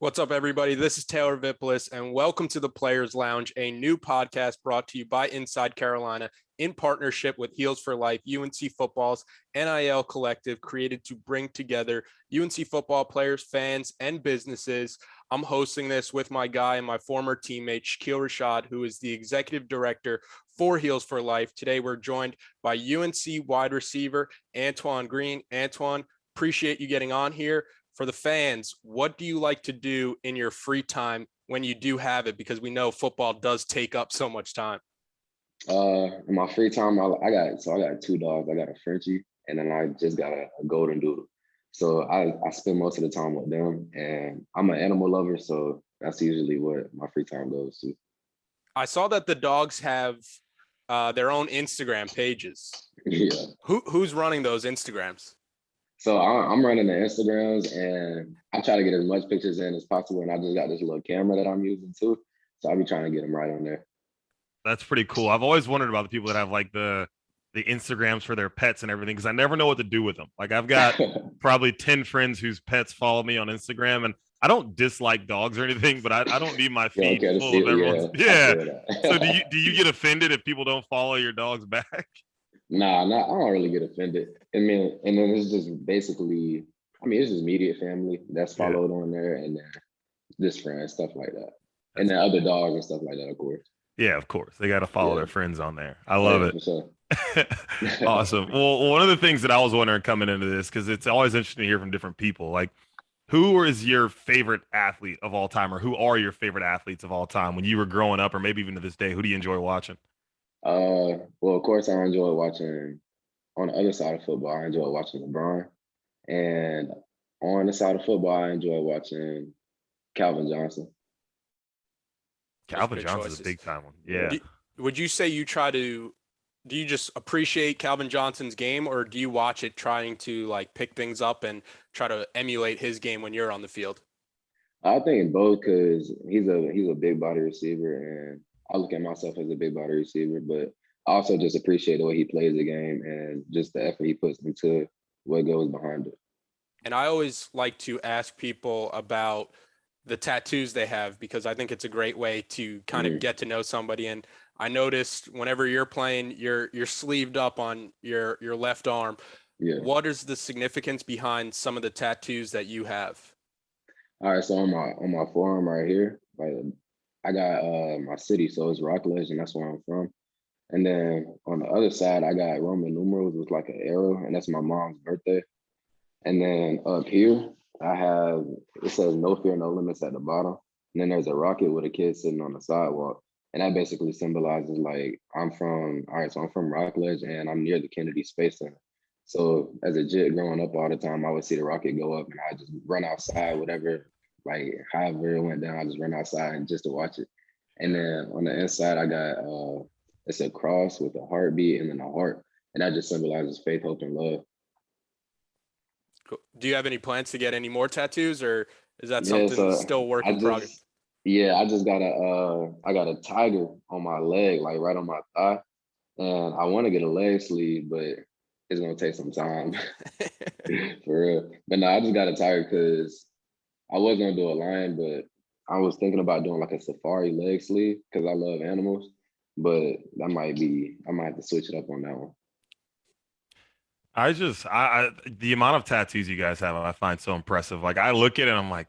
What's up, everybody? This is Taylor Vippolis, and welcome to the Players Lounge, a new podcast brought to you by Inside Carolina in partnership with Heels for Life, UNC Football's NIL collective created to bring together UNC football players, fans, and businesses. I'm hosting this with my guy and my former teammate, Shakeel Rashad, who is the executive director for Heels for Life. Today, we're joined by UNC wide receiver Antoine Green. Antoine, appreciate you getting on here. For the fans, what do you like to do in your free time when you do have it? Because we know football does take up so much time. In my free time, I got two dogs. I got a Frenchie, and then I just got a golden doodle. So I spend most of the time with them, and I'm an animal lover, so that's usually what my free time goes to. I saw that the dogs have their own Instagram pages. Yeah. Who's running those Instagrams? So I'm running the Instagrams, and I try to get as much pictures in as possible. And I just got this little camera that I'm using too, so I'll be trying to get them right on there. That's pretty cool. I've always wondered about the people that have like the Instagrams for their pets and everything, because I never know what to do with them. Like I've got probably 10 friends whose pets follow me on Instagram, and I don't dislike dogs or anything, but I don't need my feed full of everyone's. Yeah. So do you get offended if people don't follow your dogs back? Nah, I don't really get offended. And then it's just basically, it's just immediate family that's followed on there, and then just friends, stuff like that. And then other dogs and stuff like that, of course. Yeah, of course. They got to follow their friends on there. I love it. For sure. Awesome. Well, one of the things that I was wondering coming into this, because it's always interesting to hear from different people, like who is your favorite athlete of all time, or who are your favorite athletes of all time when you were growing up, or maybe even to this day? Who do you enjoy watching? Well, of course, I enjoy watching on the other side of football. I enjoy watching LeBron, and on the side of football, I enjoy watching Calvin Johnson. Calvin Johnson's a big time one. Yeah. Would you say do you just appreciate Calvin Johnson's game, or do you watch it trying to like pick things up and try to emulate his game when you're on the field? I think both, because he's a big body receiver, and I look at myself as a big body receiver, but I also just appreciate the way he plays the game and just the effort he puts into what goes behind it. And I always like to ask people about the tattoos they have, because I think it's a great way to kind of get to know somebody. And I noticed whenever you're playing, you're sleeved up on your left arm. Yeah. What is the significance behind some of the tattoos that you have? All right, so on my forearm right here, like I got my city, so it's Rockledge, and that's where I'm from. And then on the other side, I got Roman numerals with like an arrow, and that's my mom's birthday. And then up here, it says "No Fear, No Limits" at the bottom. And then there's a rocket with a kid sitting on the sidewalk. And that basically symbolizes like I'm from Rockledge, and I'm near the Kennedy Space Center. So as a jit growing up all the time, I would see the rocket go up, and I just run outside, whatever, like however it went down, I just run outside and just to watch it. And then on the inside, I got it's a cross with a heartbeat and then a heart, and that just symbolizes faith, hope, and love. Cool. Do you have any plans to get any more tattoos, or is that something still work in progress? Yeah, I just got I got a tiger on my leg, like right on my thigh, and I want to get a leg sleeve, but it's gonna take some time. For real. But no, I just got a tiger because I was gonna do a lion, but I was thinking about doing like a safari leg sleeve because I love animals. But I might have to switch it up on that one. I the amount of tattoos you guys have, I find so impressive. Like I look at it and I'm like,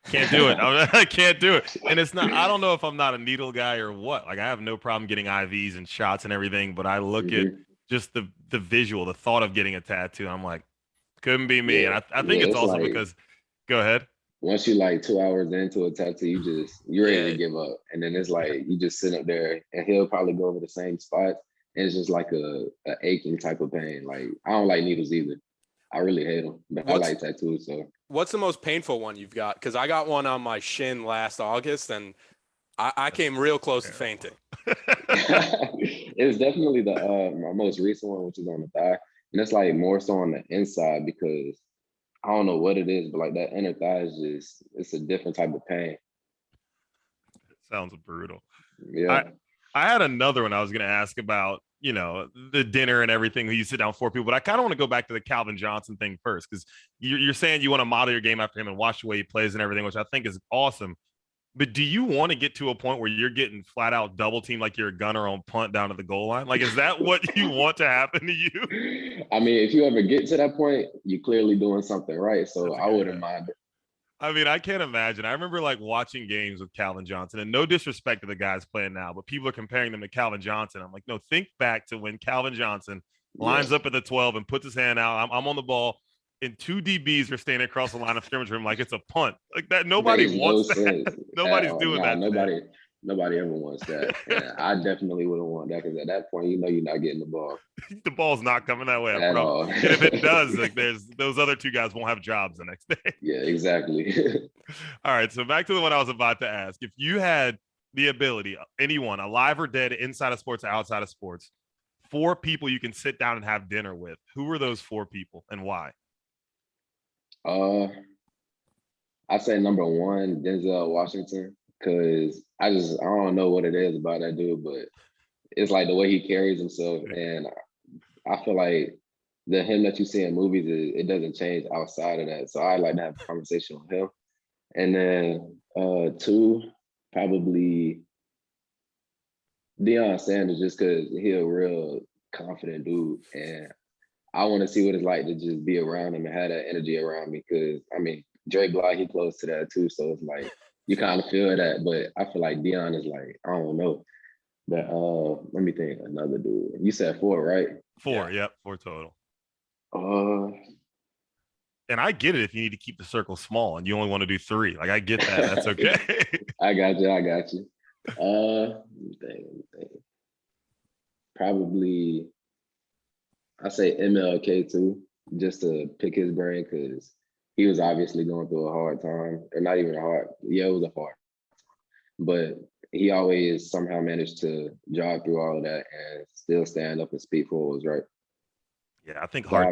can't do it. I can't do it. And it's not, I don't know if I'm not a needle guy or what. Like I have no problem getting IVs and shots and everything, but I look at just the visual, the thought of getting a tattoo. And I'm like, couldn't be me. And I think it's also like, because, go ahead. Once you like 2 hours into a tattoo, you're ready to give up. And then it's like, you just sit up there and he'll probably go over the same spot. And it's just like a aching type of pain. Like, I don't like needles either. I really hate them, but I like tattoos. So what's the most painful one you've got? Because I got one on my shin last August, and I came real close to fainting. It was definitely my most recent one, which is on the thigh. And it's like more so on the inside because I don't know what it is, but like that inner thigh is it's a different type of pain. It sounds brutal. Yeah. I had another one I was going to ask about. the dinner and everything. You sit down with 4 people, but I kind of want to go back to the Calvin Johnson thing first, because you're saying you want to model your game after him and watch the way he plays and everything, which I think is awesome. But do you want to get to a point where you're getting flat out double teamed like you're a gunner on punt down to the goal line? Like, is that what you want to happen to you? I mean, if you ever get to that point, you're clearly doing something right. So I wouldn't mind it. I mean, I can't imagine. I remember like watching games with Calvin Johnson, and no disrespect to the guys playing now, but people are comparing them to Calvin Johnson. I'm like, no, think back to when Calvin Johnson lines up at the 12 and puts his hand out. I'm on the ball, and 2 DBs are standing across the line of scrimmage from him like it's a punt. Like that, nobody wants that. Nobody's doing that. Nobody ever wants that. And I definitely wouldn't want that, because at that point, you're not getting the ball. The ball's not coming that way. At all. And if it does, like there's those other 2 guys won't have jobs the next day. Yeah, exactly. All right. So back to the one I was about to ask. If you had the ability, anyone, alive or dead, inside of sports or outside of sports, 4 people you can sit down and have dinner with, who are those 4 people and why? I say number 1, Denzel Washington, because I don't know what it is about that dude, but it's like the way he carries himself, and I feel like the him that you see in movies, it doesn't change outside of that. So I like to have a conversation with him. And then 2, probably Deion Sanders, just because he's a real confident dude, and I want to see what it's like to just be around him and have that energy around me. Because I mean, Dre Block, he close to that too, so it's like you kind of feel that. But I feel like Deion is like, I don't know. But let me think, another dude. You said 4, right? 4, yep, 4 total. And I get it if you need to keep the circle small and you only want to do 3. Like I get that. That's okay. I got you. Let me think. Probably, I say MLK too, just to pick his brain, because he was obviously going through a hard time, or not even it was a hard, but he always somehow managed to jog through all of that and still stand up and speak for what was right. Yeah, I think hard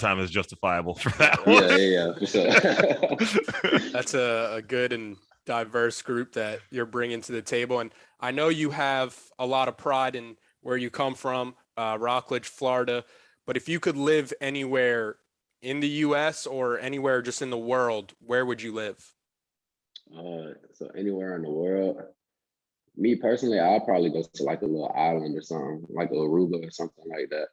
time is justifiable for that one. Yeah, for sure. That's a good and diverse group that you're bringing to the table, and I know you have a lot of pride in where you come from, Rockledge, Florida. But if you could live anywhere in the U.S. or anywhere just in the world, where would you live? So anywhere in the world, me personally, I'll probably go to like a little island or something, like Aruba or something like that.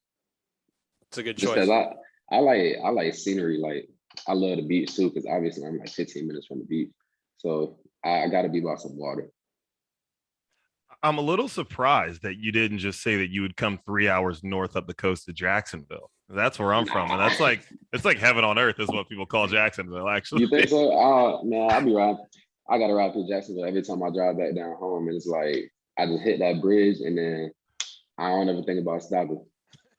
It's a good just choice. Because I like scenery. Like I love the beach too, because obviously I'm like 15 minutes from the beach, so I got to be by some water. I'm a little surprised that you didn't just say that you would come 3 hours north up the coast to Jacksonville. That's where I'm from, and that's like it's like heaven on earth is what people call Jacksonville. Actually, you think so? Man, I'll be right. I got to ride through Jacksonville every time I drive back down home, and it's like I just hit that bridge, and then I don't ever think about stopping.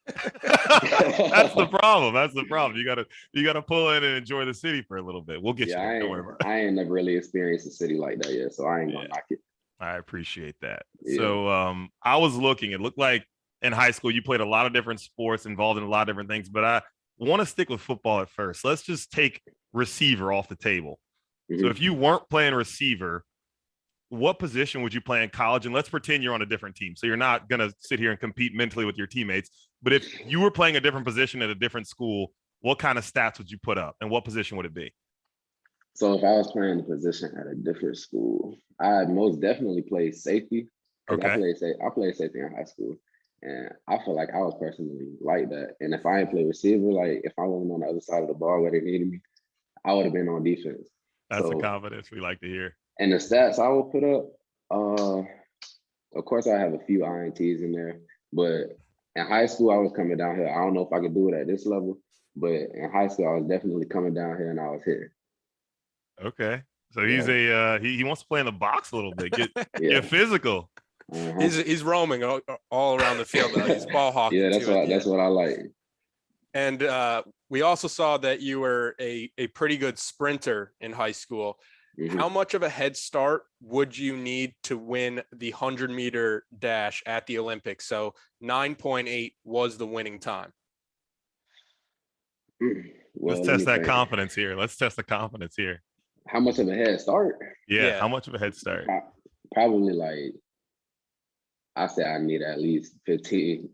That's the problem. You gotta pull in and enjoy the city for a little bit. We'll get you there. Don't worry about it. I ain't never really experienced a city like that yet, so I ain't gonna knock it. I appreciate that. Yeah. So I was looking. It looked like in high school you played a lot of different sports, involved in a lot of different things, but I want to stick with football at first. Let's just take receiver off the table. Mm-hmm. So if you weren't playing receiver, what position would you play in college? And let's pretend you're on a different team. So you're not going to sit here and compete mentally with your teammates. But if you were playing a different position at a different school, what kind of stats would you put up? And what position would it be? So if I was playing the position at a different school, I'd most definitely play safety. Okay. I played safety in high school. And I feel like I was personally like that. And if I ain't play receiver, like if I wasn't on the other side of the ball where they needed me, I would have been on defense. That's the confidence we like to hear. And the stats I would put up, of course, I have a few INTs in there, but in high school, I was coming down here. I don't know if I could do it at this level, but in high school, I was definitely coming down here and I was hitting. Okay. So he's he wants to play in the box a little bit, get physical. Uh-huh. He's roaming all around the field. He's ball hawking. Yeah, that's what I like. And we also saw that you were a pretty good sprinter in high school. Mm-hmm. How much of a head start would you need to win the 100-meter dash at the Olympics? So 9.8 was the winning time. Well, let's test that confidence here. Let's test the confidence here. How much of a head start? Yeah. How much of a head start? Probably like I say I need at least 15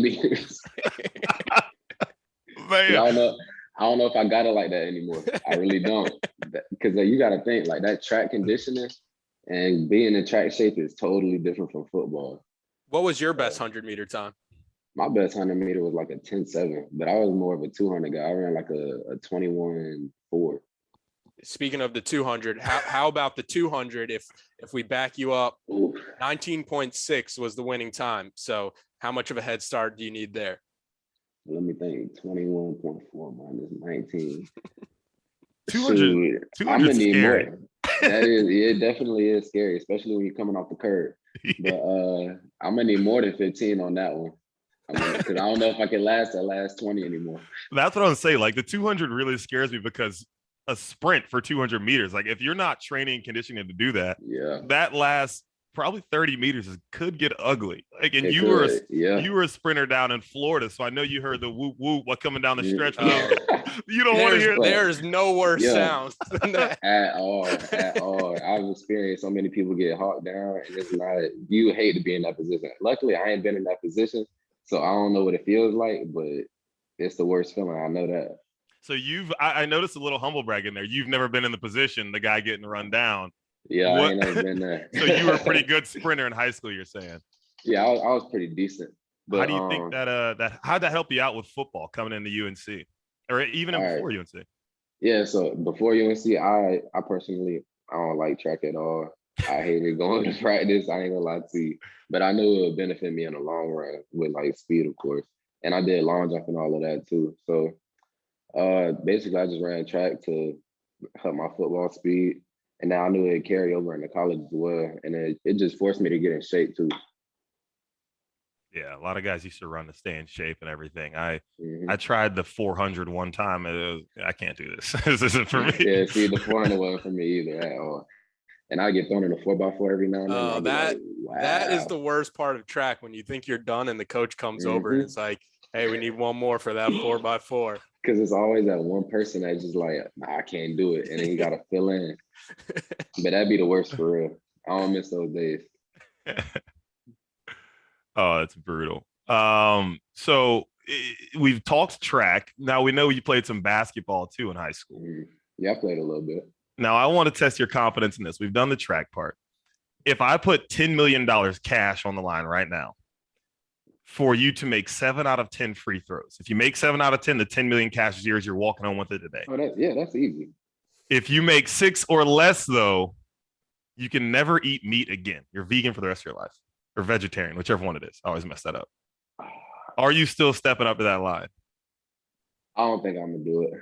meters. I Man. don't know if I got it like that anymore. I really don't. Because you got to think like that track conditioning and being in track shape is totally different from football. What was your best 100-meter time? My best 100-meter was like a 10.7, but I was more of a 200 guy. I ran like a 21.4. Speaking of the 200, how about the 200? If we back you up, 19.6 was the winning time. So how much of a head start do you need there? Let me think. 21.4 minus 19. 200. I'm gonna need scary. more. It definitely is scary, especially when you're coming off the curb. But I'm gonna need more than 15 on that one. Because I don't know if I can last that last 20 anymore. That's what I'm saying. Like the 200 really scares me because a sprint for 200 meters, like if you're not training and conditioning to do that, that last probably 30 meters could get ugly. Like, and you were a sprinter down in Florida, so I know you heard the whoop whoop what coming down the stretch. You don't want to hear. There's no worse sound than that at all. I've experienced so many people get hawked down, and it's not. You hate to be in that position. Luckily, I ain't been in that position, so I don't know what it feels like, but it's the worst feeling. I know that. So I noticed a little humble brag in there. You've never been in the position, the guy getting run down. Yeah, I ain't never been there. So you were a pretty good sprinter in high school, you're saying? Yeah, I was pretty decent. But how do you think that how'd that help you out with football coming into UNC? Or even before UNC? Yeah, so before UNC, I personally, I don't like track at all. I hated going to practice. I ain't gonna lie to you. But I knew it would benefit me in the long run with like speed, of course. And I did long jump and all of that too. So basically I just ran track to help my football speed. And now I knew it'd carry over into college as well. And it just forced me to get in shape too. Yeah, a lot of guys used to run to stay in shape and everything. I tried the 400 one time. I can't do this. This isn't for me. Yeah, see, the 400 wasn't for me either at all. And I get thrown in a 4x4 every now and then. Oh, that is the worst part of track, when you think you're done and the coach comes over and it's like, hey, we need one more for that 4x4. Because it's always that one person that's just like, nah, I can't do it. And then you got to fill in. But that'd be the worst for real. I don't miss those days. Oh, that's brutal. So we've talked track. Now we know you played some basketball too in high school. Yeah, I played a little bit. Now I want to test your confidence in this. We've done the track part. If I put $10 million cash on the line right now for you to make 7 out of 10 free throws, if you make 7 out of 10, the 10 million cash is yours. You're walking home with it today. Oh, that's easy. If you make 6 or less, though, you can never eat meat again. You're vegan for the rest of your life, or vegetarian, whichever one it is. I always mess that up. Are you still stepping up to that line? I don't think I'm gonna do it.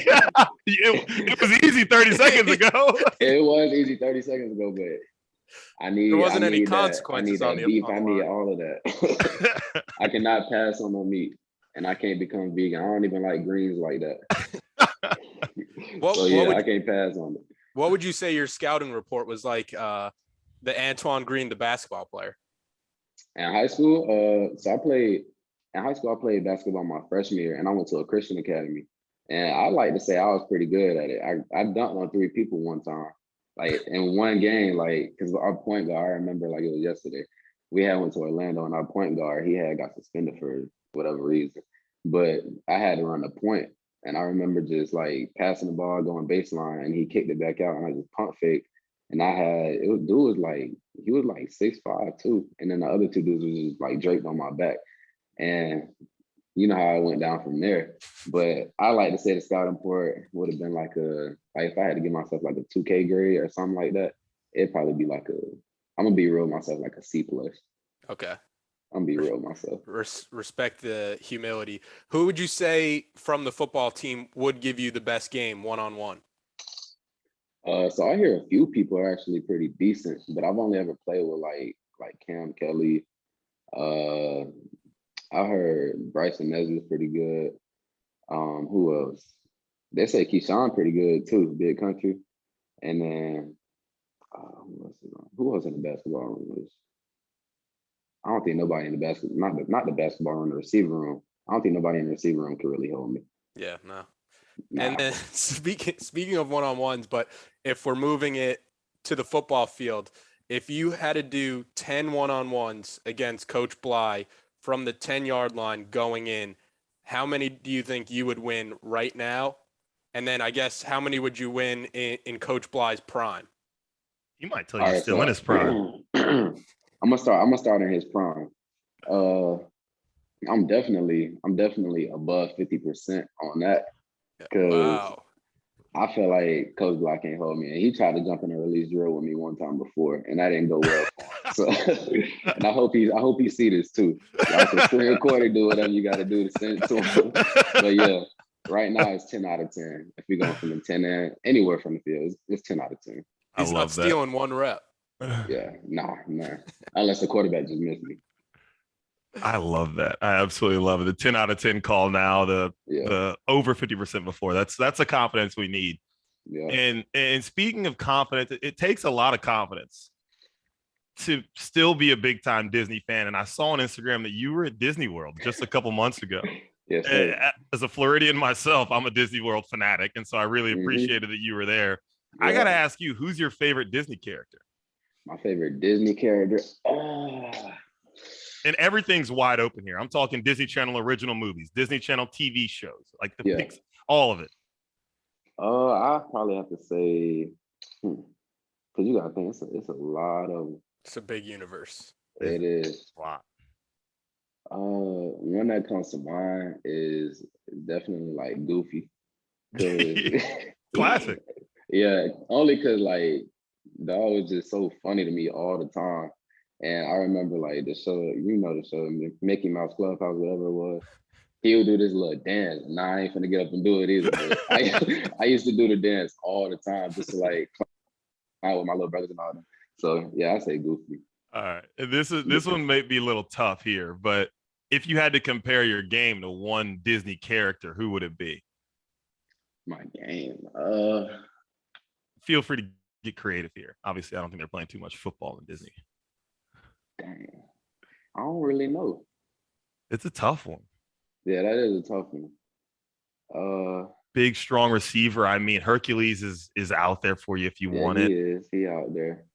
Yeah, it was easy 30 seconds ago. It was easy 30 seconds ago, but there wasn't any consequences on the beef. I need all of that. I cannot pass on no meat, and I can't become vegan. I don't even like greens like that. I can't pass on it. What would you say your scouting report was like? The Antoine Green, the basketball player. In high school, I played basketball my freshman year, and I went to a Christian academy. And I like to say I was pretty good at it. I dunked on 3 people one time, like in one game, like because our point guard, I remember like it was yesterday. We had went to Orlando, and our point guard, he had got suspended for whatever reason. But I had to run the point, and I remember just like passing the ball, going baseline, and he kicked it back out, and I just pump fake. And he was like 6'5" too. And then the other 2 dudes was just like draped on my back. And you know how I went down from there. But I like to say the scouting report would have been like if I had to give myself like a 2K grade or something like that, it'd probably be like I'm gonna be real with myself, like a C+. Okay. I'm gonna be real with myself. Respect the humility. Who would you say from the football team would give you the best game one-on-one? So I hear a few people are actually pretty decent, but I've only ever played with like Cam Kelly. I heard Bryson Nesbitt's pretty good. Who else? They say Keyshawn pretty good too, big country. And then who else in the basketball room? I don't think nobody in the basketball, not the basketball room, the receiver room. I don't think nobody in the receiver room could really hold me. Yeah, no. And then speaking of one-on-ones, but if we're moving it to the football field, if you had to do 10 one-on-ones against Coach Bly from the 10-yard line going in, how many do you think you would win right now? And then I guess how many would you win in Coach Bly's prime? He might tell All you right, still so in his prime. I'm gonna start in his prime. I'm definitely above 50% on that because Wow. I feel like Coach Block can't hold me. And he tried to jump in a release drill with me one time before, and that didn't go well for him. So, and I hope he see this too. Y'all can screen record it, do whatever you got to do to send it to him. But yeah, right now it's 10 out of 10. If we're going from the 10 and anywhere from the field, it's 10 out of 10. He's not stealing one rep. Yeah, nah. Unless the quarterback just missed me. I love that. I absolutely love it. The 10 out of 10 call now, the over 50% before. That's the confidence we need. Yeah. And speaking of confidence, it takes a lot of confidence to still be a big time Disney fan. And I saw on Instagram that you were at Disney World just a couple months ago. Yes, sir. As a Floridian myself, I'm a Disney World fanatic. And so I really appreciated that you were there. Yeah. I got to ask you, who's your favorite Disney character? My favorite Disney character? And everything's wide open here. I'm talking Disney Channel original movies, Disney Channel TV shows, like the all of it. I'll probably have to say, because you got to think it's a lot of. It's a big universe. It is. A lot. One that comes to mind is definitely like Goofy. Classic. Yeah, only because like dog was just so funny to me all the time. And I remember like the show, the show, Mickey Mouse Clubhouse, whatever it was. He would do this little dance. Nah, I ain't finna get up and do it either. But I used to do the dance all the time, just to like out with my little brothers and all that. So yeah, I say Goofy. All right, and this one may be a little tough here, but if you had to compare your game to one Disney character, who would it be? My game. Feel free to get creative here. Obviously, I don't think they're playing too much football in Disney. Dang. I don't really know. It's a tough one. Yeah, that is a tough one. Big, strong receiver. I mean, Hercules is out there for you if you want it. He is. He out there.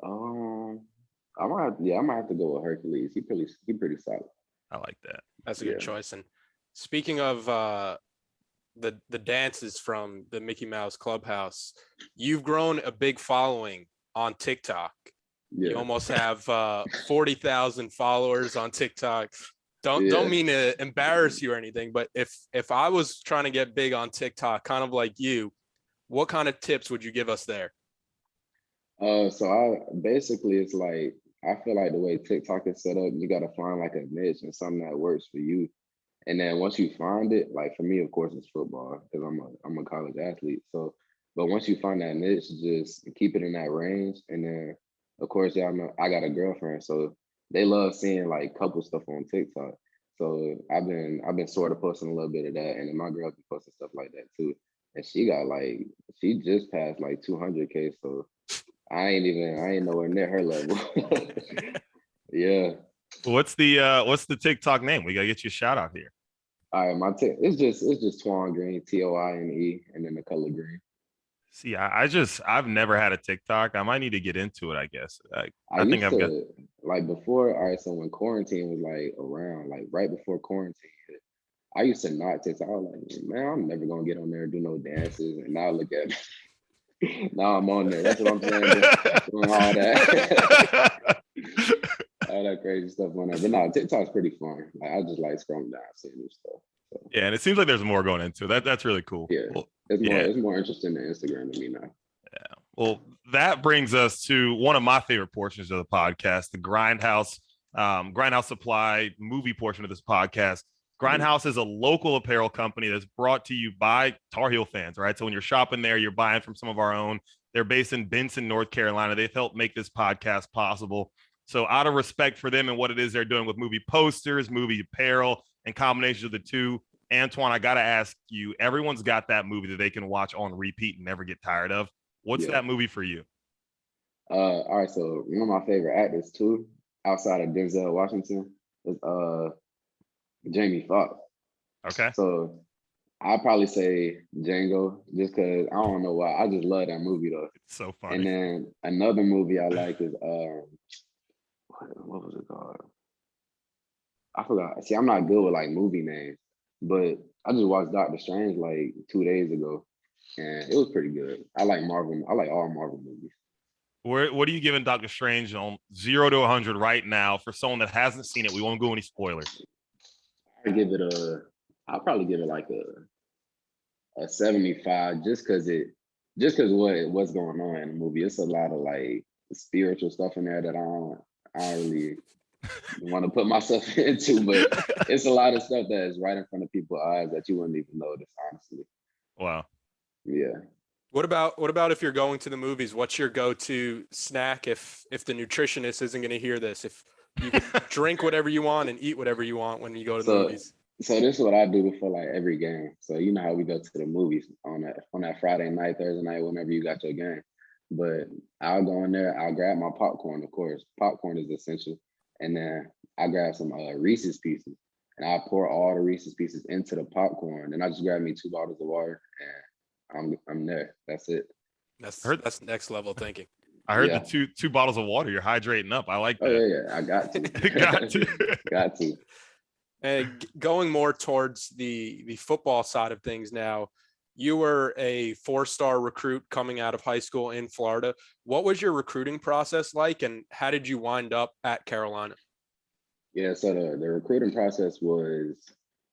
I might have to go with Hercules. He pretty solid. I like that. That's a good choice. And speaking of the dances from the Mickey Mouse Clubhouse, you've grown a big following on TikTok. Yeah. You almost have 40,000 followers on TikTok. Don't mean to embarrass you or anything, but if I was trying to get big on TikTok, kind of like you, what kind of tips would you give us there? So it's like, I feel like the way TikTok is set up, you got to find like a niche and something that works for you. And then once you find it, like for me, of course, it's football because I'm a college athlete. So, but once you find that niche, just keep it in that range. And then, of course, I got a girlfriend, so they love seeing like couple stuff on TikTok. So I've been sort of posting a little bit of that, and then my girl been posting stuff like that too. And she just passed like 200K. So I ain't nowhere near her level. Yeah. What's the TikTok name? We gotta get you a shout out here. All right, it's just Twan Green, TOINE, and then the color green. See, I've never had a TikTok. I might need to get into it, I guess. I think I've got like before. All right, so when quarantine was like around, like right before quarantine hit, I used to not TikTok. I was like, man, I'm never gonna get on there and do no dances. And now look at me. Now I'm on there. That's what I'm saying. Doing all that. All that crazy stuff on there. But no, TikTok's pretty fun. Like I just like scrolling down, seeing new stuff. So. Yeah, and it seems like there's more going into it. That's really cool. Yeah. Well, it's more interesting than Instagram to me now. Yeah. Well, that brings us to one of my favorite portions of the podcast, the Grindhouse Supply movie portion of this podcast. Grindhouse is a local apparel company that's brought to you by Tar Heel fans, right? So when you're shopping there, you're buying from some of our own. They're based in Benson, North Carolina. They've helped make this podcast possible. So out of respect for them and what it is they're doing with movie posters, movie apparel, and combinations of the two, Antoine, I got to ask you, everyone's got that movie that they can watch on repeat and never get tired of. What's that movie for you? All right, so one of my favorite actors too, outside of Denzel Washington, is Jamie Foxx. Okay. So I'll probably say Django, just because I don't know why. I just love that movie though. It's so And funny. then another movie I like is what was it called? I forgot. See, I'm not good with like movie names, but I just watched Doctor Strange like 2 days ago, and it was pretty good. I like Marvel. I like all Marvel movies. What are you giving Doctor Strange on 0 to 100 right now for someone that hasn't seen it? We won't go any spoilers. I give it a. I'll probably give it like a 75, just because what's going on in the movie. It's a lot of like spiritual stuff in there that I don't really want to put myself into, but it's a lot of stuff that is right in front of people's eyes that you wouldn't even notice, honestly. Wow. Yeah. What about if you're going to the movies? What's your go-to snack if the nutritionist isn't going to hear this? If you can drink whatever you want and eat whatever you want when you go to the movies. So this is what I do before like every game. So you know how we go to the movies on that Friday night, Thursday night, whenever you got your game. But I'll go in there, I'll grab my popcorn, of course. Popcorn is essential. And then I grab some Reese's Pieces. And I pour all the Reese's Pieces into the popcorn. And I just grab me 2 bottles of water and I'm there. That's it. That's next level thinking. I heard the two bottles of water. You're hydrating up. I like that. Oh yeah. I got to. Got to. Got to. And going more towards the football side of things now, you were a 4-star recruit coming out of high school in Florida. What was your recruiting process like, and how did you wind up at Carolina? Yeah, so the recruiting process was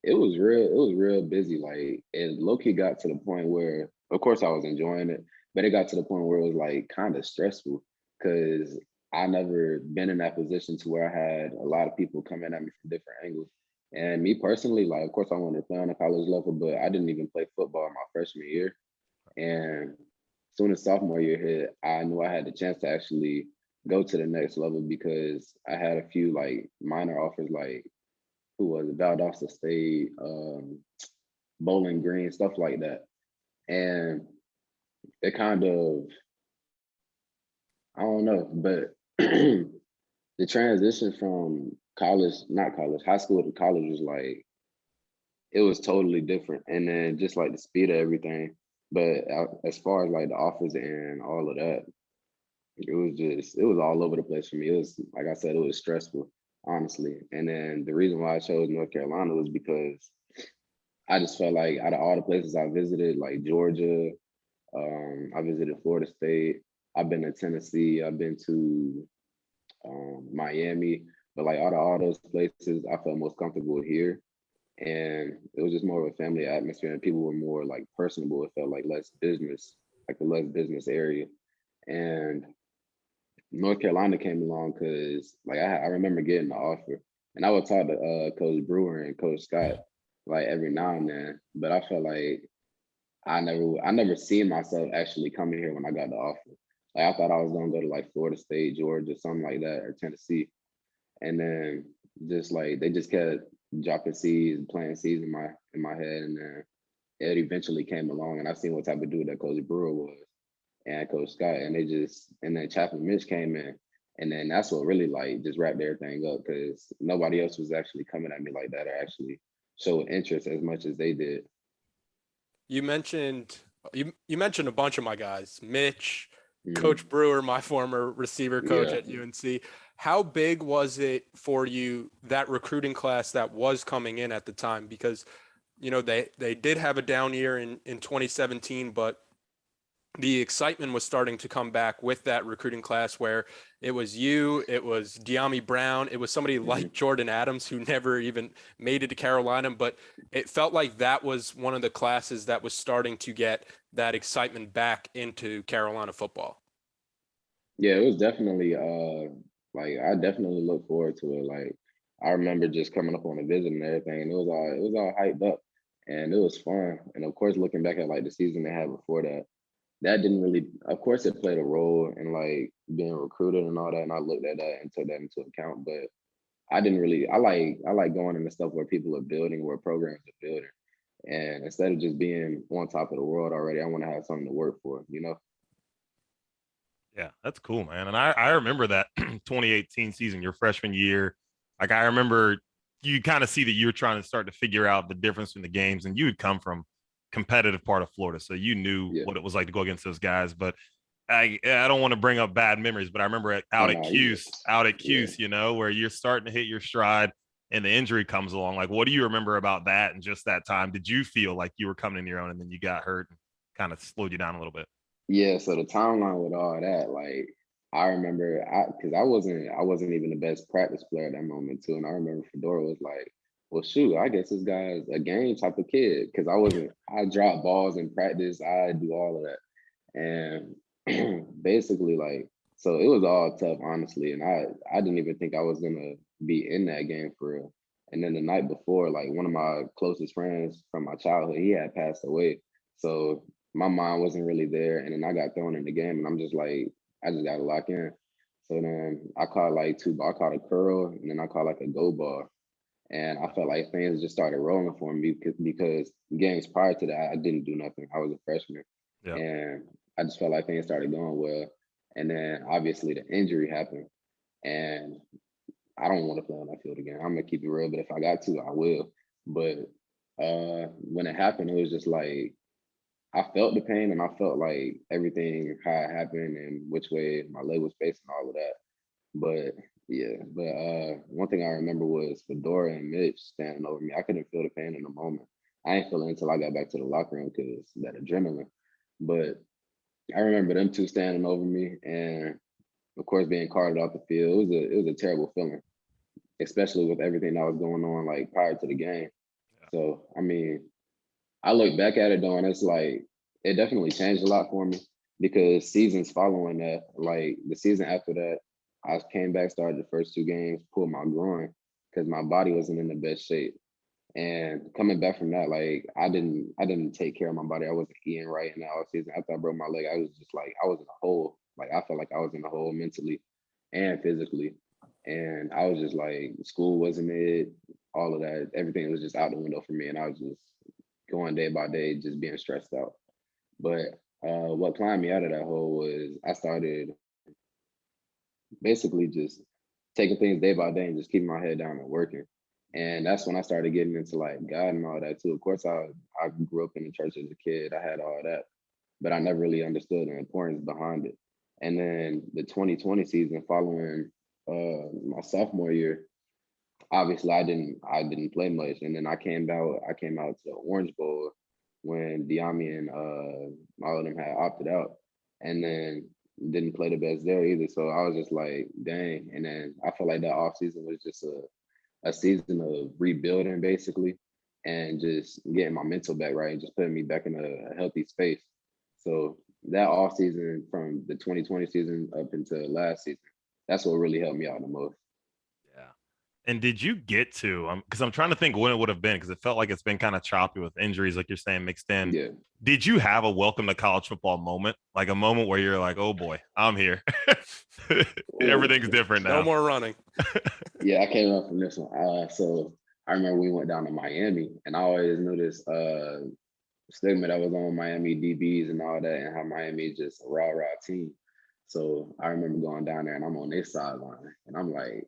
real busy. Like it low-key got to the point where, of course, I was enjoying it, but it got to the point where it was like kind of stressful because I never been in that position to where I had a lot of people coming at me from different angles. And me personally, like, of course, I wanted to play on the college level, but I didn't even play football my freshman year. And as soon as sophomore year hit, I knew I had the chance to actually go to the next level because I had a few like minor offers, like who was it, Valdosta State, Bowling Green, stuff like that. And it kind of, I don't know, but the transition from high school to college was like, it was totally different. And then just like the speed of everything. But as far as like the offers and all of that, it was all over the place for me. It was, like I said, it was stressful, honestly. And then the reason why I chose North Carolina was because I just felt like out of all the places I visited, like Georgia, I visited Florida State, I've been to Tennessee, I've been to Miami, but like out of all those places, I felt most comfortable here. And it was just more of a family atmosphere, and people were more like personable. It felt like less business, like a less business area. And North Carolina came along because like I remember getting the offer, and I would talk to Coach Brewer and Coach Scott like every now and then, but I felt like I never seen myself actually coming here when I got the offer. Like I thought I was gonna go to like Florida State, Georgia, something like that, or Tennessee, and then just like they just kept dropping seeds, planting seeds in my head, and then it eventually came along, and I seen what type of dude that Coach Brewer was and Coach Scott, and then Chaplain Mitch came in, and then that's what really like just wrapped everything up because nobody else was actually coming at me like that or actually showed interest as much as they did. You mentioned a bunch of my guys, Mitch, Coach Brewer, my former receiver coach at UNC. How big was it for you, that recruiting class that was coming in at the time? Because, you know, they did have a down year in 2017, but the excitement was starting to come back with that recruiting class where it was it was De'Ami Brown, it was somebody like Jordan Adams who never even made it to Carolina, but it felt like that was one of the classes that was starting to get that excitement back into Carolina football. Yeah, it was definitely like I definitely look forward to it. Like I remember just coming up on a visit and everything, and it was all hyped up and it was fun. And of course, looking back at like the season they had before that didn't really, of course it played a role in like being recruited and all that, and I looked at that and took that into account. But I didn't really, I like going into stuff where people are building, where programs are building. And instead of just being on top of the world already, I want to have something to work for, you know? Yeah, that's cool, man. And I remember that 2018 season, your freshman year. I remember you kind of see that you were trying to start to figure out the difference in the games, and you had come from competitive part of Florida, so you knew Yeah. what it was like to go against those guys. But I don't want to bring up bad memories, but I remember out at Cuse, you know, where you're starting to hit your stride and the injury comes along. Like, what do you remember about that and just that time? Did you feel like you were coming in your own and then you got hurt and kind of slowed you down a little bit? Yeah, so the timeline with all that, like I remember, because I wasn't even the best practice player at that moment too, and I remember Fedora was like, "Well, shoot, I guess this guy's a game type of kid," because I drop balls in practice, I do all of that, and basically like, so it was all tough, honestly, and I didn't even think I was gonna be in that game for real. And then the night before, like one of my closest friends from my childhood, he had passed away, so my mind wasn't really there. And then I got thrown in the game, and I'm just like, I just got to lock in. So then I caught like I caught a curl, and then I caught like a go ball. And I felt like things just started rolling for me because games prior to that, I didn't do nothing. I was a freshman. Yeah. And I just felt like things started going well. And then obviously the injury happened. And I don't want to play on that field again. I'm going to keep it real, but if I got to, I will. But when it happened, it was just like, I felt the pain and I felt like everything how it happened and which way my leg was facing, all of that. But yeah, one thing I remember was Fedora and Mitch standing over me. I couldn't feel the pain in the moment. I didn't feel it until I got back to the locker room because that adrenaline. But I remember them two standing over me, and of course being carted off the field. It was a terrible feeling, especially with everything that was going on like prior to the game. Yeah. So I mean, I look back at it though, and it's like it definitely changed a lot for me because seasons following that, like the season after that, I came back, started the first 2 games, pulled my groin because my body wasn't in the best shape. And coming back from that, like I didn't take care of my body. I wasn't eating right in that off season. After I broke my leg, I was just like I was in a hole. Like I felt like I was in a hole mentally and physically. And I was just like, school wasn't it, all of that, everything was just out the window for me. And I was just going day by day, just being stressed out. But what climbed me out of that hole was I started basically just taking things day by day and just keeping my head down and working. And that's when I started getting into like God and all that too. Of course, I grew up in the church as a kid. I had all that, but I never really understood the importance behind it. And then the 2020 season following my sophomore year, obviously I didn't play much. And then I came out to the Orange Bowl when Diami and all of them had opted out. And then didn't play the best there either. So I was just like, dang. And then I felt like that off season was just a season of rebuilding basically and just getting my mental back right and just putting me back in a healthy space. So that off season from the 2020 season up until last season, that's what really helped me out the most. Yeah. And did you get to, because I'm trying to think when it would have been, because it felt like it's been kind of choppy with injuries, like you're saying, mixed in. Yeah. Did you have a welcome to college football moment? Like a moment where you're like, oh boy, I'm here. Everything's different now. No more running. Yeah, I came up from this one. So I remember we went down to Miami, and I always knew this stigma that was on Miami DBs and all that, and how Miami is just a rah team. So I remember going down there, and I'm on this sideline, and I'm like,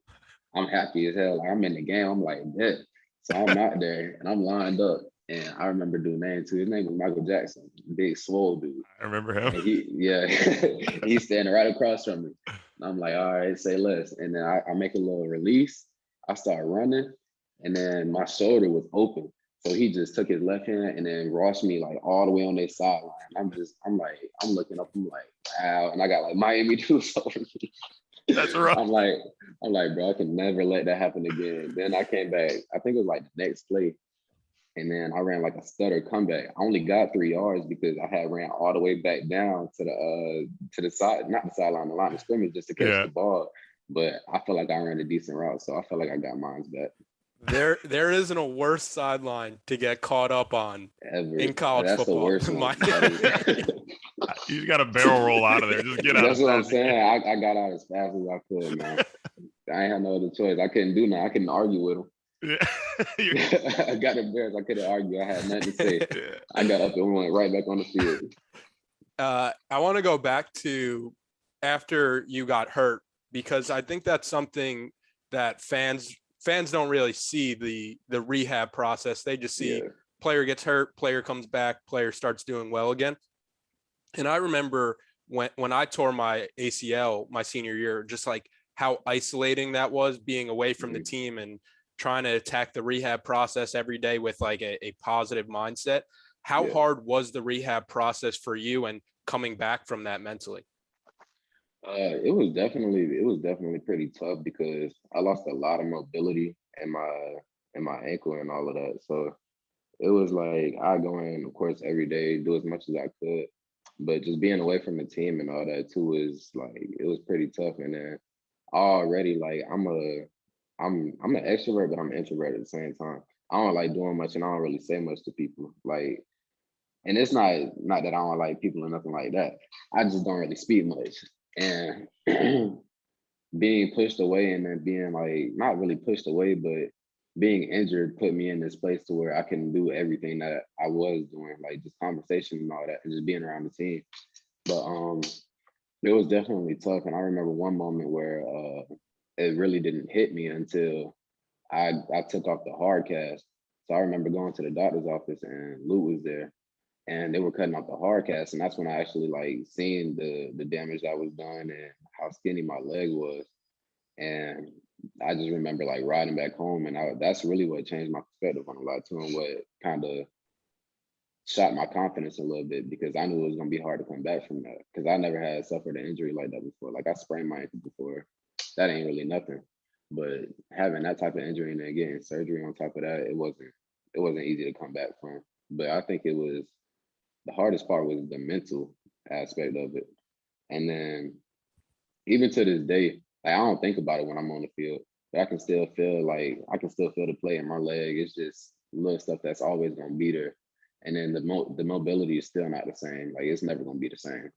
I'm happy as hell. Like, I'm in the game. I'm like, yeah. So I'm out there, and I'm lined up. And I remember dude's name too. His name was Michael Jackson, big swole dude. I remember him. And he's standing right across from me. And I'm like, all right, say less. And then I make a little release. I start running, and then my shoulder was open. So he just took his left hand and then rushed me like all the way on their sideline. I'm looking up, I'm like, wow. And I got like Miami dudes over me. That's rough. I'm like, bro, I can never let that happen again. Then I came back, I think it was like the next play. And then I ran like a stutter comeback. I only got 3 yards because I had ran all the way back down to the side, not the sideline, the line of scrimmage just to catch the ball. But I feel like I ran a decent route, so I feel like I got mine back. There isn't a worse sideline to get caught up on ever in college football. That's the worst one. You got a barrel roll out of there. Just get out. That's what I'm saying. I got out as fast as I could, man. I ain't had no other choice. I couldn't do nothing. I couldn't argue with him. Yeah. I got embarrassed. I couldn't argue. I had nothing to say. Yeah. I got up and went right back on the field. I want to go back to after you got hurt, because I think that's something that fans don't really see the rehab process. They just see player gets hurt, player comes back, player starts doing well again. And I remember when I tore my ACL my senior year, just like how isolating that was, being away from the team and trying to attack the rehab process every day with like a positive mindset. How hard was the rehab process for you and coming back from that mentally? It was definitely pretty tough because I lost a lot of mobility in my ankle and all of that. So it was like I go in, of course, every day, do as much as I could, but just being away from the team and all that too is like it was pretty tough. And then already like I'm an extrovert, but I'm an introvert at the same time. I don't like doing much and I don't really say much to people. Like, and it's not that I don't like people or nothing like that. I just don't really speak much. And being pushed away and then being like not really pushed away, but being injured put me in this place to where I can do everything that I was doing, like just conversation and all that, and just being around the team. But it was definitely tough. And I remember one moment where it really didn't hit me until I took off the hard cast. So I remember going to the doctor's office and Lou was there and they were cutting off the hard cast. And that's when I actually like seen the damage that was done and how skinny my leg was. And I just remember like riding back home and that's really what changed my perspective on a lot too and what kind of shot my confidence a little bit because I knew it was going to be hard to come back from that because I never had suffered an injury like that before. Like I sprained my ankle before. That ain't really nothing. But having that type of injury and then getting surgery on top of that, it wasn't easy to come back from. But I think it was the hardest part was the mental aspect of it. And then even to this day, like I don't think about it when I'm on the field, but I can still feel the play in my leg. It's just little stuff that's always gonna be there. And then the mobility is still not the same. Like it's never gonna be the same.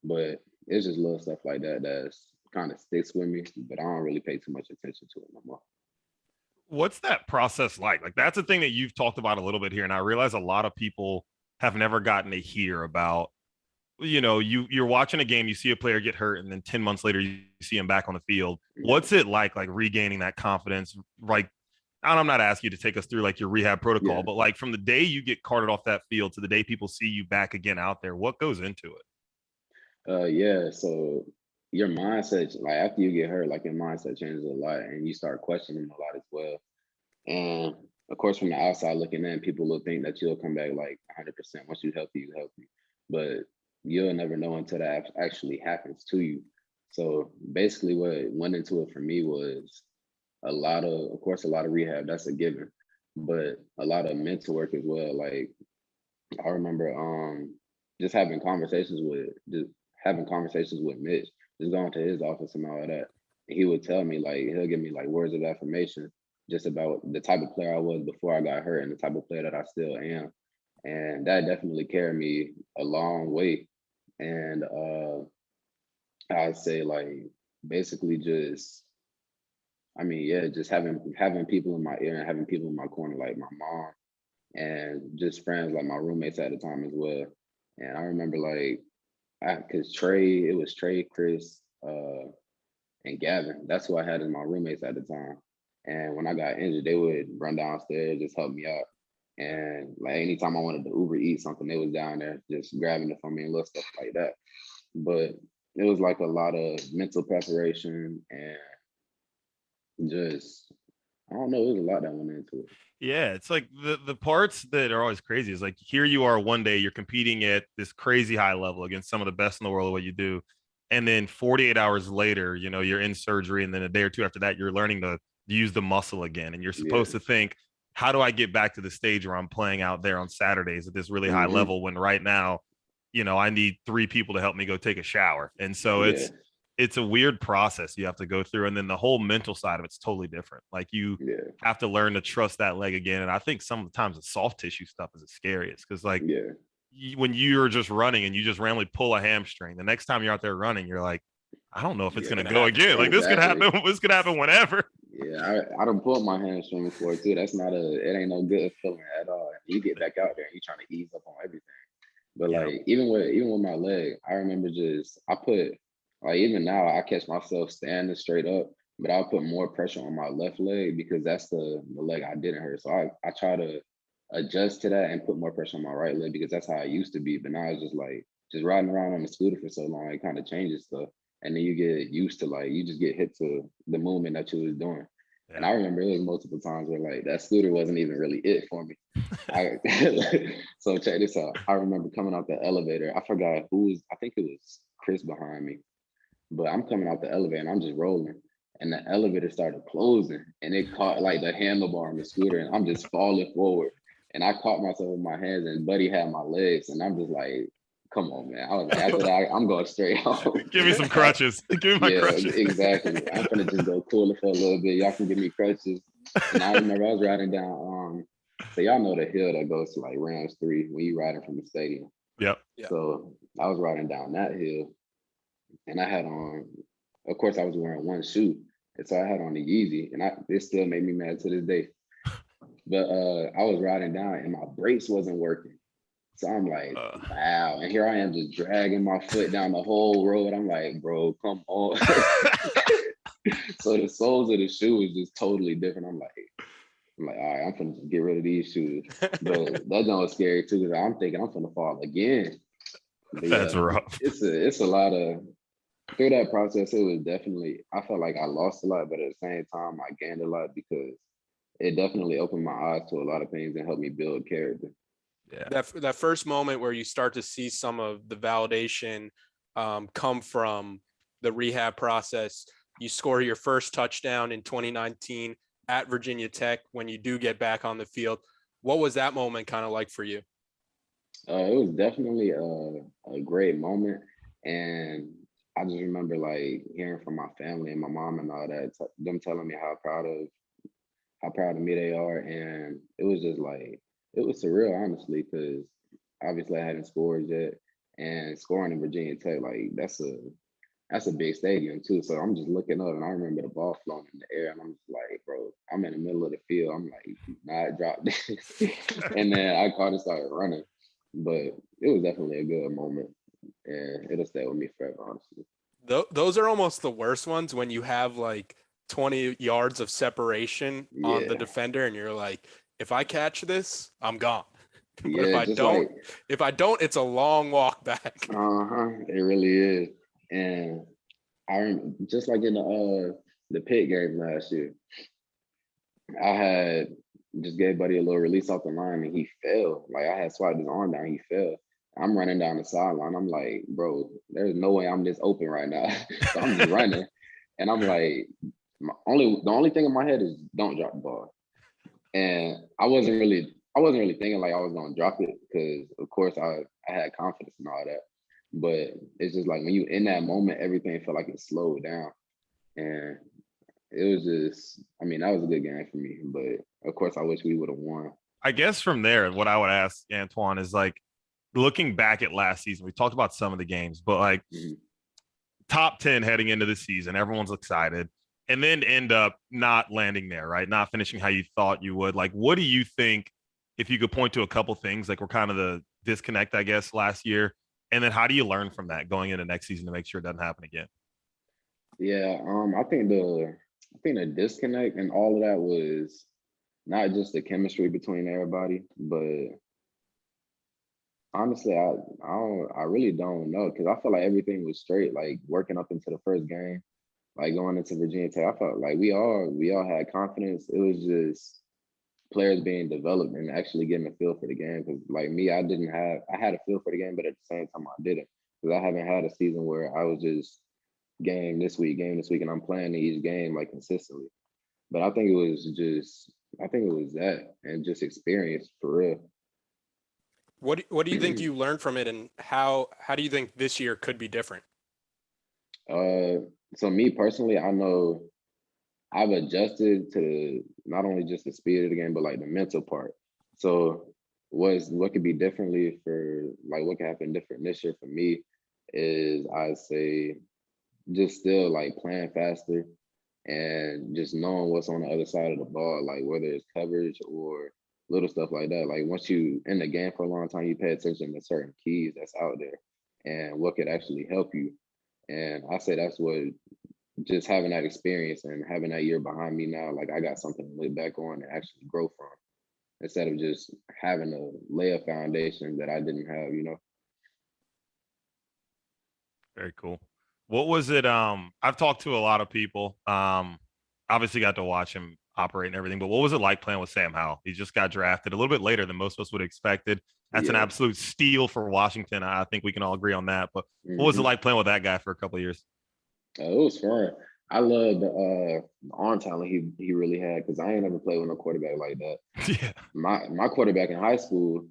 But it's just little stuff like that that's kind of sticks with me, but I don't really pay too much attention to it no more. What's that process like? Like that's a thing that you've talked about a little bit here, and I realize a lot of people have never gotten to hear about. You know, you're watching a game, you see a player get hurt, and then 10 months later you see him back on the field. What's it like regaining that confidence? Like, I'm not asking you to take us through like your rehab protocol, but like from the day you get carted off that field to the day people see you back again out there, what goes into it? So your mindset, like after you get hurt, like your mindset changes a lot and you start questioning a lot as well. And of course, from the outside looking in, people will think that you'll come back like 100%. Once you're healthy, but you'll never know until that actually happens to you. So basically what went into it for me was a lot of rehab, that's a given, but a lot of mental work as well. Like I remember just having conversations with Mitch, just going to his office and all of that. And he would tell me he'll give me like words of affirmation just about the type of player I was before I got hurt and the type of player that I still am. And that definitely carried me a long way. And I'd say like basically just just having people in my ear and having people in my corner, like my mom and just friends like my roommates at the time as well. And I remember because it was Trey, Chris, and Gavin. That's who I had as my roommates at the time. And when I got injured, they would run downstairs, just help me out. And like anytime I wanted to Uber eat something, they was down there just grabbing it for me and little stuff like that. But it was like a lot of mental preparation and just I don't know, it was a lot that went into it. Yeah, it's like the parts that are always crazy is like here you are one day you're competing at this crazy high level against some of the best in the world at what you do. And then 48 hours later, you know, you're in surgery, and then a day or two after that, you're learning to use the muscle again. And you're supposed to think, how do I get back to the stage where I'm playing out there on Saturdays at this really high level when right now, you know, I need 3 people to help me go take a shower. And so it's a weird process you have to go through. And then the whole mental side of it's totally different. Like you have to learn to trust that leg again. And I think sometimes the soft tissue stuff is the scariest because when you're just running and you just randomly pull a hamstring, the next time you're out there running, you're like, I don't know if it's going to go again. Like this could happen. This could happen whenever. Yeah, I done pulled my hamstring before too. It ain't no good feeling at all. You get back out there and you're trying to ease up on everything. But like even with my leg, I remember even now I catch myself standing straight up, but I'll put more pressure on my left leg because that's the leg I didn't hurt. So I try to adjust to that and put more pressure on my right leg because that's how I used to be. But now it's just like just riding around on the scooter for so long, it kind of changes stuff. And then you get used to like you just get hit to the movement that you was doing. Yeah. And I remember it was multiple times where like that scooter wasn't even really it for me. So check this out. I remember coming out the elevator. I forgot who was, I think it was Chris behind me. But I'm coming out the elevator and I'm just rolling. And the elevator started closing and it caught like the handlebar on the scooter and I'm just falling forward. And I caught myself with my hands and Buddy had my legs. And I'm just like, come on, man. I was like, after that, I'm going straight home. Give me some crutches. Give me my crutches. Exactly. I'm gonna just go cooler for a little bit. Y'all can give me crutches. And I remember I was riding down, so y'all know the hill that goes to like Rams 3 when you riding from the stadium. Yep. So I was riding down that hill and I had on, of course I was wearing one shoe. And so I had on the Yeezy and it still made me mad to this day. But I was riding down and my brakes wasn't working. So I'm like, wow. And here I am just dragging my foot down the whole road. I'm like, bro, come on. So the soles of the shoe is just totally different. I'm like, all right, I'm gonna just get rid of these shoes. But that joint was scary too, because I'm thinking I'm gonna fall again. But That's rough. It's a lot of, through that process, it was definitely, I felt like I lost a lot, but at the same time, I gained a lot because it definitely opened my eyes to a lot of things and helped me build character. Yeah. That first moment where you start to see some of the validation come from the rehab process. You score your first touchdown in 2019 at Virginia Tech when you do get back on the field. What was that moment kind of like for you? It was definitely a great moment. And I just remember like hearing from my family and my mom and all that, them telling me how proud of me they are. And it was just like, it was surreal, honestly, because obviously I hadn't scored yet. And scoring in Virginia Tech, like that's a big stadium too. So I'm just looking up and I remember the ball floating in the air and I'm just like, bro, I'm in the middle of the field. I'm like, nah, drop this. And then I caught and started running. But it was definitely a good moment. And it'll stay with me forever, honestly. Those are almost the worst ones when you have like 20 yards of separation on the defender and you're like, if I catch this, I'm gone. But if I don't, it's a long walk back. It really is. And I remember, just like in the Pitt game last year, I had just gave Buddy a little release off the line and he fell. Like I had swiped his arm down, he fell. I'm running down the sideline. I'm like, bro, there's no way I'm this open right now. So I'm just running. And I'm like, the only thing in my head is don't drop the ball. And I wasn't really thinking like I was gonna drop it because of course I had confidence and all that. But it's just like when you in that moment, everything felt like it slowed down. And it was just, I mean, that was a good game for me. But of course I wish we would have won. I guess from there, what I would ask Antoine is like, looking back at last season, we talked about some of the games, but like top 10 heading into the season, everyone's excited, and then end up not landing there, right? Not finishing how you thought you would. Like, what do you think, if you could point to a couple things, like we're kind of the disconnect, I guess, last year, and then how do you learn from that going into next season to make sure it doesn't happen again? Yeah, I think the disconnect and all of that was not just the chemistry between everybody, but honestly, I really don't know because I felt like everything was straight. Like working up into the first game, like going into Virginia Tech, I felt like we all had confidence. It was just players being developed and actually getting a feel for the game. Because like me, I had a feel for the game, but at the same time I didn't because I haven't had a season where I was just game this week, and I'm playing each game like consistently. But I think it was that and just experience for real. What do you think you learned from it, and how do you think this year could be different? So me personally, I know I've adjusted to not only just the speed of the game, but like the mental part. So what could be differently for like what could happen different this year for me is I'd say just still like playing faster and just knowing what's on the other side of the ball, like whether it's coverage or little stuff like that. Like once you in the game for a long time, you pay attention to certain keys that's out there and what could actually help you. And I say that's what just having that experience and having that year behind me now, like I got something to look back on and actually grow from. instead of just having to lay a foundation that I didn't have, you know. Very cool. What was it? I've talked to a lot of people. Obviously got to watch him operate and everything, but what was it like playing with Sam Howell? He just got drafted a little bit later than most of us would have expected. That's an Yeah. absolute steal for Washington. I think we can all agree on that. But what was it Hmm. like playing with that guy for a couple of years? It was fun. I love the arm talent he really had because I ain't never played with no quarterback like that. Yeah. My quarterback in high school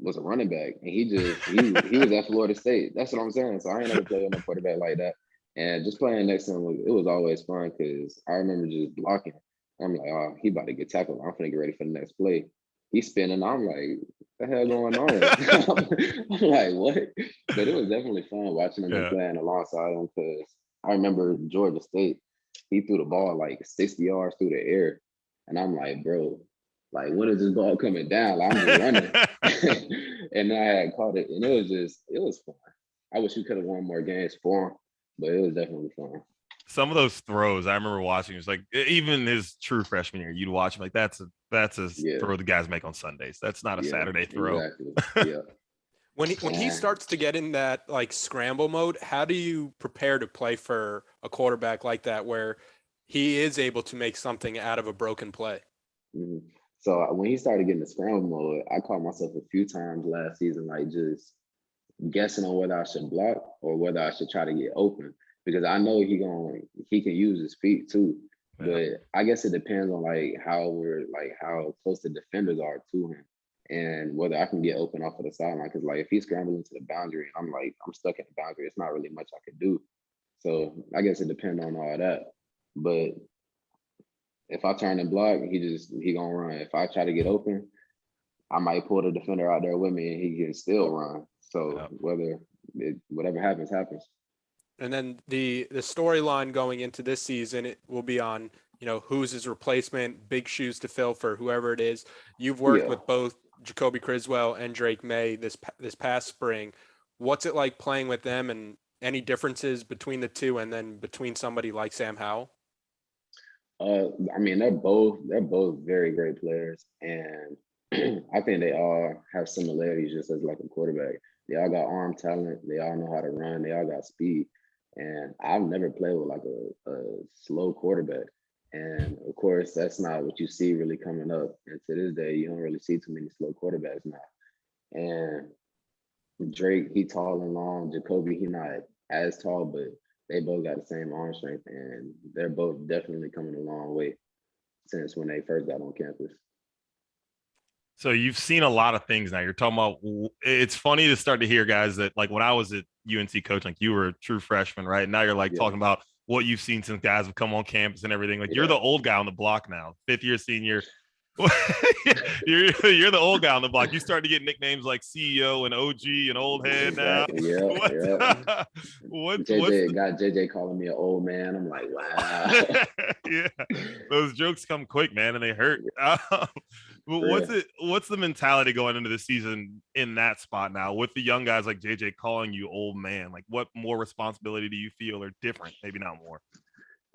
was a running back, and he was at Florida State. That's what I'm saying. So I ain't never played with no quarterback like that. And just playing next to him, it was always fun because I remember just blocking. I'm like, oh, he about to get tackled. I'm finna get ready for the next play. He's spinning. I'm like, what the hell going on? I'm like, what? But it was definitely fun watching him and Yeah. playing alongside him because I remember Georgia State. He threw the ball like 60 yards through the air, and I'm like, bro, like when is this ball coming down? Like, I'm just running. And I had caught it, and it was fun. I wish we could have won more games for him, but it was definitely fun. Some of those throws I remember watching. It was like even his true freshman year, you'd watch him like that's a Yeah, throw the guys make on Sundays. That's not a yeah, Saturday throw. exactly. Yeah. When he And starts to get in that like scramble mode, how do you prepare to play for a quarterback like that where he is able to make something out of a broken play? mhm. So when he started getting the scramble mode, I caught myself a few times last season, like just guessing on whether I should block or whether I should try to get open because I know he can use his feet too. Yeah. But I guess it depends on how close the defenders are to him and whether I can get open off of the sideline. Because like if he's scrambling to the boundary and I'm stuck at the boundary, it's not really much I could do. So I guess it depends on all that. But if I turn and block, he gonna run. If I try to get open, I might pull the defender out there with me and he can still run. So Yeah. whatever happens, happens. And then the storyline going into this season, it will be on, who's his replacement, big shoes to fill for whoever it is. You've worked Yeah. with both Jacoby Criswell and Drake May this past spring. What's it like playing with them, and any differences between the two and then between somebody like Sam Howell? I mean, they're both very great players, and I think they all have similarities just as like a quarterback. They all got arm talent. They all know how to run. They all got speed. And I've never played with like a slow quarterback. And of course, that's not what you see really coming up. And to this day, you don't really see too many slow quarterbacks now. And Drake, he tall and long. Jacoby, he not as tall, but they both got the same arm strength, and they're both definitely coming a long way since when they first got on campus. So you've seen a lot of things now. You're talking about. It's funny to start to hear guys that like when I was at UNC coach, like you were a true freshman, right? Now you're like Yeah, talking about what you've seen since guys have come on campus and everything. Like you're yeah, the old guy on the block now, fifth year senior. you're the old guy on the block. You start to get nicknames like CEO and OG and old head now. exactly. Yeah, What yeah. what's JJ got JJ calling me an old man. I'm like, wow. yeah, those jokes come quick, man, and they hurt. But For real. what's the mentality going into the season in that spot now with the young guys like JJ calling you old man? Like, what more responsibility do you feel or different? Maybe not more.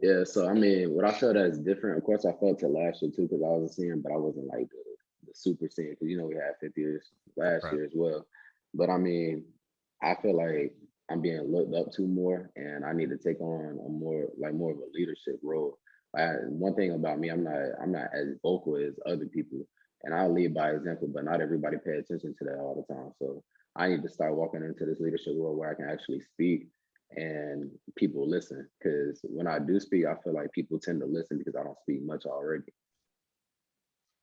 Yeah, so I mean, what I felt as different, of course, I felt to last year too, because I was a senior, but I wasn't like the super senior, because we had 50 years last Right. year as well. But I mean, I feel like I'm being looked up to more, and I need to take on more of a leadership role. One thing about me, I'm not as vocal as other people, and I lead by example, but not everybody pay attention to that all the time. So I need to start walking into this leadership role where I can actually speak and people listen. Because when I do speak, I feel like people tend to listen because I don't speak much already.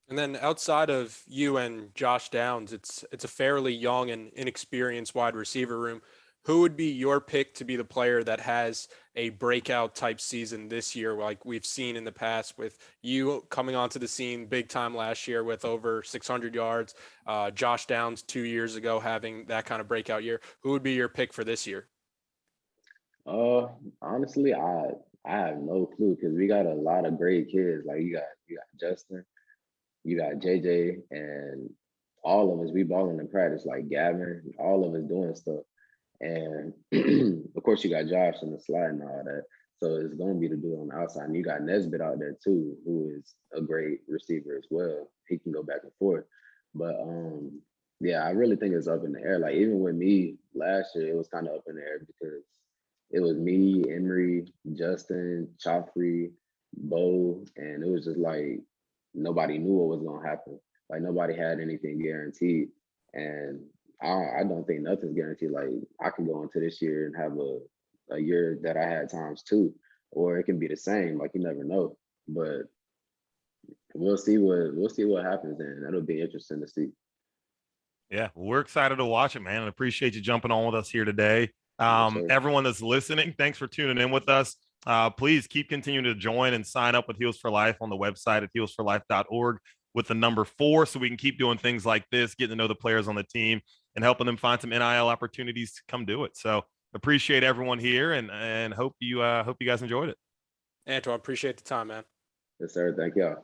And then outside of you and Josh Downs, it's a fairly young and inexperienced wide receiver room. Who would be your pick to be the player that has a breakout type season this year, like we've seen in the past with you coming onto the scene big time last year with over 600 yards, Josh Downs 2 years ago having that kind of breakout year? Who would be your pick for this year? Uh, Honestly, I have no clue because we got a lot of great kids. Like you got Justin, you got JJ, and all of us we balling in practice. Like Gavin, all of us doing stuff. And of course, you got Josh in the slide and all that. So it's going to be the dude on the outside. And you got Nesbitt out there too, who is a great receiver as well. He can go back and forth. But yeah, I really think it's up in the air. Like even with me last year, it was kind of up in the air because it was me, Emery, Justin, Choffrey, Bo, and it was just like nobody knew what was going to happen. Like nobody had anything guaranteed. And I don't think nothing's guaranteed. Like I can go into this year and have a year that I had times two, or it can be the same. Like you never know. But we'll see what happens, and it'll be interesting to see. Yeah, we're excited to watch it, man, and appreciate you jumping on with us here today. Yes, Everyone that's listening, thanks for tuning in with us. Please keep continuing to join and sign up with Heels for Life on the website at heelsforlife.org with the number 4, so we can keep doing things like this, getting to know the players on the team and helping them find some NIL opportunities to come do it. So appreciate everyone here, and hope you guys enjoyed it. Antoine, appreciate the time, man. Yes, sir. Thank y'all.